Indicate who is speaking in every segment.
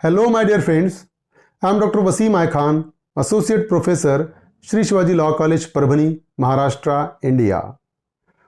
Speaker 1: Hello, my dear friends. I am Dr. Wasim I Khan, Associate Professor, Shri Shivaji Law College, Parbhani, Maharashtra, India.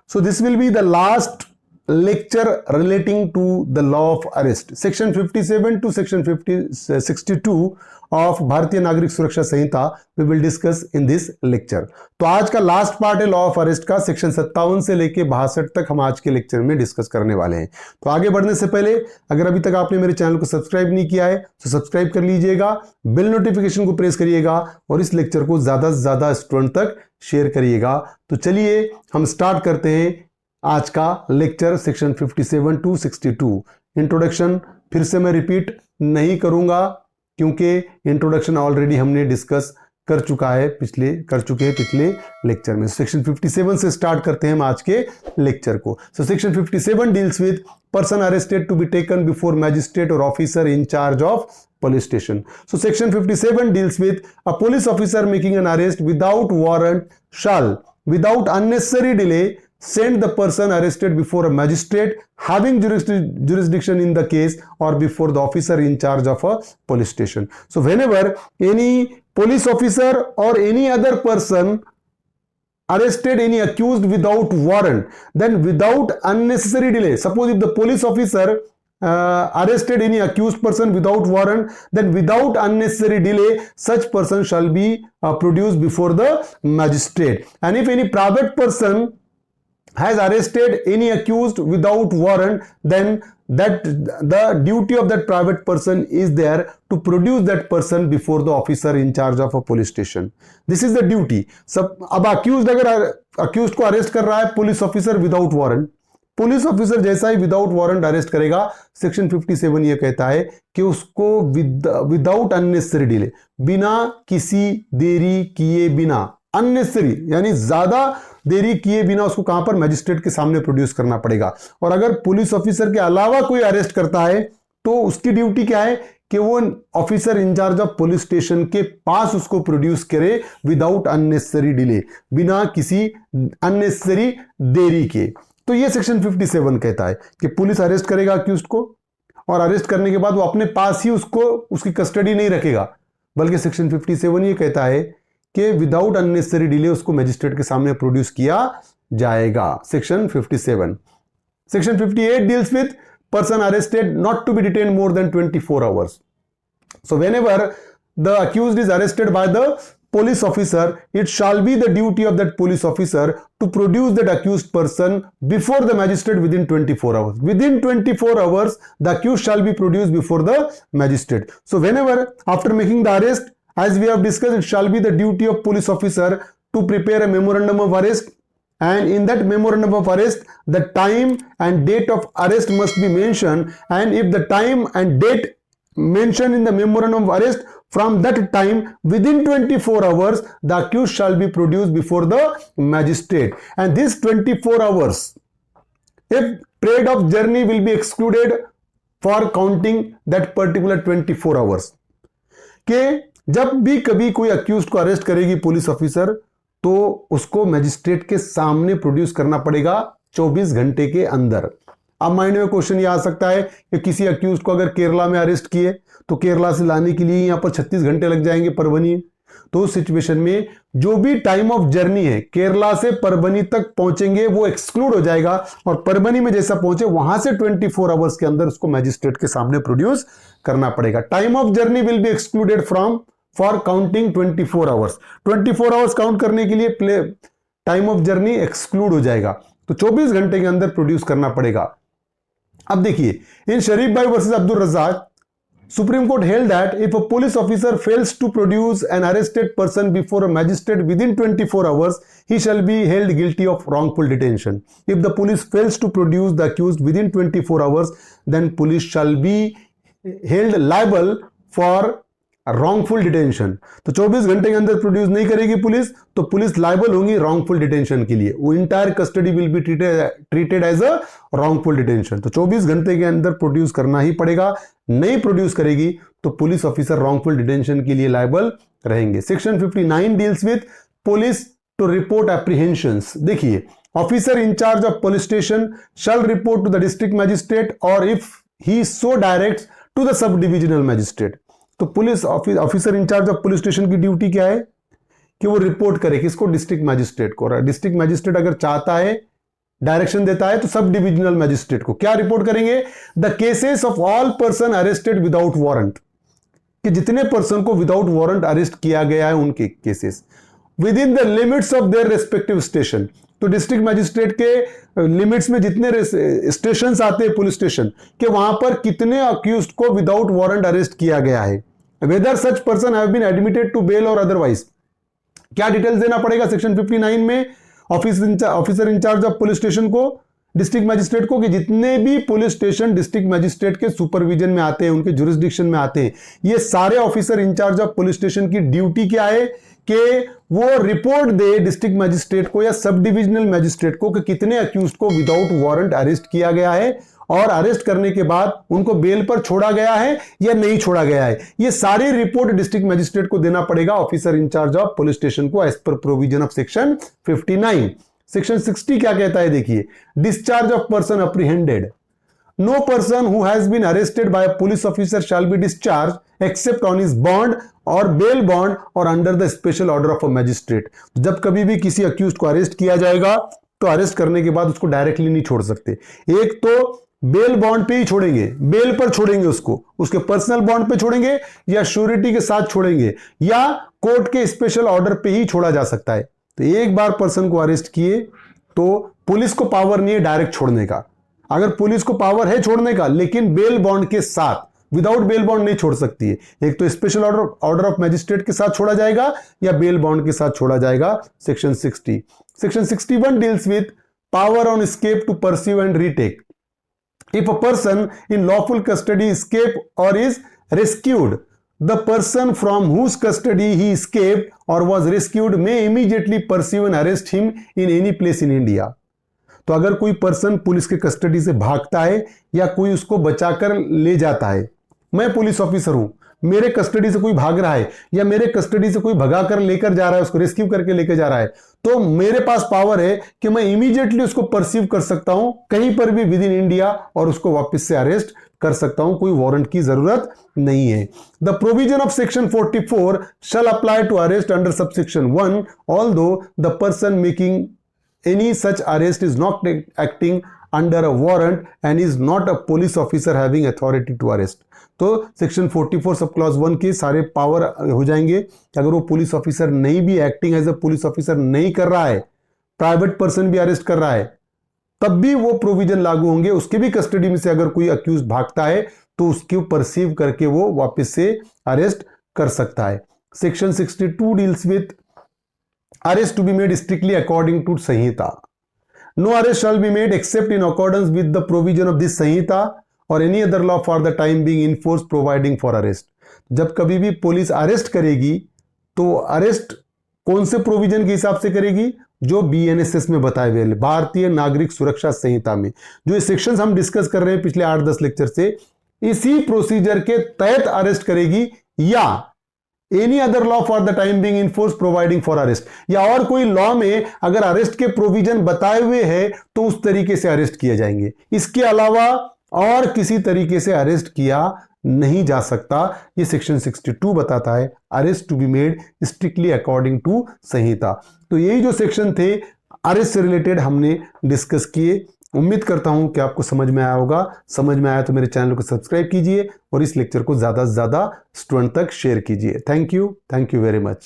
Speaker 1: So this will be the last lecture relating to the law of arrest. Section 57 to section 62 of भारतीय नागरिक सुरक्षा संहिता we will discuss in this lecture. तो आज का last part है law of arrest का, section 57 से लेके 62 तक हम आज के लेक्चर में डिस्कस करने वाले हैं. तो आगे बढ़ने से पहले अगर अभी तक आपने मेरे चैनल को सब्सक्राइब नहीं किया है तो सब्सक्राइब कर लीजिएगा, बेल नोटिफिकेशन को प्रेस करिएगा और इस लेक्चर को ज्यादा से ज्यादा स्टूडेंट तक शेयर करिएगा. तो चलिए हम स्टार्ट करते हैं आज का लेक्चर सेक्शन 57 टू 62. इंट्रोडक्शन फिर से मैं रिपीट नहीं करूंगा क्योंकि इंट्रोडक्शन ऑलरेडी हमने डिस्कस कर चुके हैं पिछले लेक्चर में. सेक्शन 57 से स्टार्ट करते हैं हम आज के लेक्चर को. So section 57 deals with person arrested to be taken before magistrate और officer in charge of police station. So section 57 deals with a police officer making an arrest without warrant shall, without unnecessary delay, send the person arrested before a magistrate having jurisdiction in the case or before the officer in charge of a police station. So whenever any police officer or any other person arrested any accused without warrant, then without unnecessary delay, suppose if the police officer arrested any accused person without warrant, then without unnecessary delay such person shall be produced before the magistrate. And if any private person has arrested any accused without warrant, then that the duty of that private person is there to produce that person before the officer in charge of a police station. This is the duty. सब अब accused अगर accused को arrest कर रहा है police officer without warrant, police officer जैसा ही without warrant arrest करेगा, section 57 ये कहता है कि उसको विदाउट अननेसेसरी डिले, बिना किसी देरी किए बिना, अननेसेसरी यानी ज्यादा देरी किए बिना उसको कहां पर, मैजिस्ट्रेट के सामने प्रोड्यूस करना पड़ेगा. और अगर पुलिस ऑफिसर के अलावा कोई अरेस्ट करता है तो उसकी ड्यूटी क्या है कि वो officer in charge of police station के पास उसको प्रोड्यूस करे विदाउट अननेसेसरी डिले, बिना किसी अननेसेसरी देरी के. तो ये सेक्शन 57 कहता है कि पुलिस अरेस्ट करेगा अक्यूज्ड को और अरेस्ट करने के बाद वो अपने पास ही उसकी कस्टडी नहीं रखेगा, बल्कि सेक्शन 57 ये कहता है कि विदाउट अननेसेसरी डिले उसको मैजिस्ट्रेट के सामने प्रोड्यूस किया जाएगा. Section 57. Section 58 deals with person arrested not to be detain more than 24 hours. So whenever the accused is arrested by the police officer, it shall be the duty of that police officer to produce that accused person before the magistrate within 24 hours. Within 24 hours, the accused shall be produced before the magistrate. So whenever after making the arrest, as we have discussed, it shall be the duty of police officer to prepare a memorandum of arrest, and in that memorandum of arrest, the time and date of arrest must be mentioned, and if the time and date mentioned in the memorandum of arrest, from that time within 24 hours the accused shall be produced before the magistrate. And this 24 hours, if period of journey will be excluded for counting that particular 24 hours. कि जब भी कभी कोई accused को arrest करेगी police officer तो उसको magistrate के सामने प्रोड्यूस करना पड़ेगा 24 घंटे के अंदर. अब माइंड में क्वेश्चन ये आ सकता है कि किसी अक्यूज्ड को अगर केरला में अरेस्ट किए तो केरला से लाने के लिए यहां पर 36 घंटे लग जाएंगे परभनी. तो उस सिचुएशन में जो भी टाइम ऑफ जर्नी है केरला से परभनी तक पहुंचेंगे वो एक्सक्लूड हो जाएगा और परभनी में जैसा पहुंचे वहां से 24 आवर्स के अंदर उसको मैजिस्ट्रेट के सामने प्रोड्यूस करना पड़ेगा. Time of journey will be excluded from for counting 24 hours. 24 hours count करने के लिए टाइम ऑफ जर्नी एक्सक्लूड हो जाएगा, तो 24 घंटे के अंदर प्रोड्यूस करना पड़ेगा. अब देखिए, in Sharif Bhai versus Abdul Razak, Supreme Court held that if a police officer fails to produce an arrested person before a magistrate within 24 hours, he shall be held guilty of wrongful detention. If the police fails to produce the accused within 24 hours, then police shall be held liable for wrongful detention. तो 24 घंटे के अंदर produce नहीं करेगी police तो police liable होंगी wrongful detention के लिए. वो entire custody will be treated as a wrongful detention. तो 24 घंटे के अंदर प्रोड्यूस करना ही पड़ेगा, नहीं प्रोड्यूस करेगी तो पुलिस ऑफिसर रॉन्गफुल डिटेंशन के लिए लायबल रहेंगे. Section 59 deals with police to report apprehensions. देखिए, officer in charge of police station shall report to the district magistrate और if he so directs to the sub divisional magistrate. तो police officer in charge of police station की duty क्या है कि वो report करे किसको, डिस्ट्रिक्ट मैजिस्ट्रेट को। डिस्ट्रिक्ट मैजिस्ट्रेट अगर चाहता है, डायरेक्शन देता है, तो सब डिविजनल मैजिस्ट्रेट को क्या रिपोर्ट करेंगे, the cases of all person arrested without warrant, कि जितने पर्सन को विदाउट वारंट अरेस्ट किया गया है उनके cases, with in the limits of their respective station. तो डिस्ट्रिक्ट मैजिस्ट्रेट के लिमिट्स में जितने स्टेशन आते हैं पुलिस स्टेशन के, वहां पर कितने अक्यूज्ड को विदाउट वारंट अरेस्ट किया गया है, whether such person have been admitted to bail और अदरवाइज। क्या डिटेल्स देना पड़ेगा सेक्शन 59 में officer in charge of police station को, डिस्ट्रिक्ट मैजिस्ट्रेट को, कि जितने भी पुलिस स्टेशन डिस्ट्रिक्ट मैजिस्ट्रेट के सुपरविजन में आते हैं, उनके जुरिस्डिक्शन में आते हैं, ये सारे officer in charge of police station की ड्यूटी क्या है कि वो रिपोर्ट दे डिस्ट्रिक्ट मैजिस्ट्रेट को या सब डिविजनल मैजिस्ट्रेट को कि कितने अक्यूज्ड को विदाउट वारंट अरेस्ट किया गया है और अरेस्ट करने के बाद उनको बेल पर छोड़ा गया है या नहीं छोड़ा गया है। ये सारी रिपोर्ट डिस्ट्रिक्ट मैजिस्ट्रेट को देना पड़ेगा officer in charge of police station को, as per provision of section 59। Section 60 क्या कहता है देखिए, discharge of person apprehended. No person who has been arrested by a police officer shall be discharge except on his bond और bail bond और under the special order of a magistrate. जब कभी भी किसी अक्यूज्ड को arrest किया जाएगा तो अरेस्ट करने के बाद उसको डायरेक्टली नहीं छोड़ सकते, एक तो बेल बॉन्ड पे ही छोड़ेंगे, बेल पर छोड़ेंगे उसको, उसके पर्सनल बॉन्ड पे छोड़ेंगे या श्योरिटी के साथ छोड़ेंगे या कोर्ट के स्पेशल ऑर्डर पे ही छोड़ा जा सकता है। तो एक बार पर्सन को अरेस्ट किए तो पुलिस को पावर नहीं है डायरेक्ट छोड़ने का। अगर पुलिस को पावर है छोड़ने का, लेकिन बेल बॉन्ड के साथ, विदाउट बेल बॉन्ड नहीं छोड़ सकती है। एक तो स्पेशल ऑर्डर ऑफ मैजिस्ट्रेट के साथ छोड़ा जाएगा या बेल बॉन्ड के साथ छोड़ा जाएगा। Section 60। Section 61 deals with power on escape to pursue and retake. If a person in lawful custody escape or is rescued, the person from whose custody he escaped or was rescued may immediately pursue and arrest him in any place in India. तो अगर कोई person police के custody से भागता है या कोई उसको बचाकर ले जाता है, मैं पुलिस ऑफिसर हूं, मेरे कस्टडी से कोई भाग रहा है या मेरे कस्टडी से कोई भगाकर लेकर जा रहा है, उसको रेस्क्यू करके लेकर जा रहा है, तो मेरे पास पावर है कि मैं इमीडिएटली उसको परसीव कर सकता हूं कहीं पर भी विद इन इंडिया और उसको वापस से अरेस्ट कर सकता हूं, कोई वारंट की जरूरत नहीं है। The provision of section 44 shall apply to arrest under subsection 1 although the person making any such arrest is not acting under a warrant and is not a police officer having authority to arrest। तो section 44 sub clause 1 के सारे power हो जाएंगे। अगर वो police officer नहीं भी acting as a police officer नहीं कर रहा है, प्राइवेट पर्सन भी अरेस्ट कर रहा है, तब भी वो प्रोविजन लागू होंगे। उसके भी कस्टडी में से अगर कोई अक्यूज भागता है तो उसको परसीव करके वो वापस से अरेस्ट कर सकता है। Section 62 deals with arrest to be made strictly according to Sanhita. No arrest shall be made except in accordance with the provision of this Sanhita or any other law for the time being in force providing for arrest. जब कभी भी police arrest करेगी तो arrest कौन से provision के हिसाब से करेगी, जो BNSS में बताए हुए भारतीय नागरिक सुरक्षा संहिता में जो ये सेक्शंस हम डिस्कस कर रहे हैं पिछले 8-10 लेक्चर से, इसी प्रोसीजर के तहत अरेस्ट करेगी या any other law for the time being in force providing for arrest, या और कोई लॉ में अगर अरेस्ट के प्रोविजन बताए हुए हैं तो उस तरीके से अरेस्ट किए जाएंगे। इसके अलावा और किसी तरीके से अरेस्ट किया नहीं जा सकता। ये सेक्शन 62 बताता है arrest to be made strictly according to संहिता। तो यही जो सेक्शन थे अरेस्ट से रिलेटेड हमने डिस्कस किए। उम्मीद करता हूं कि आपको समझ में आया होगा। समझ में आया तो मेरे चैनल को सब्सक्राइब कीजिए और इस लेक्चर को ज़्यादा से ज़्यादा स्टूडेंट तक शेयर कीजिए। Thank you very much.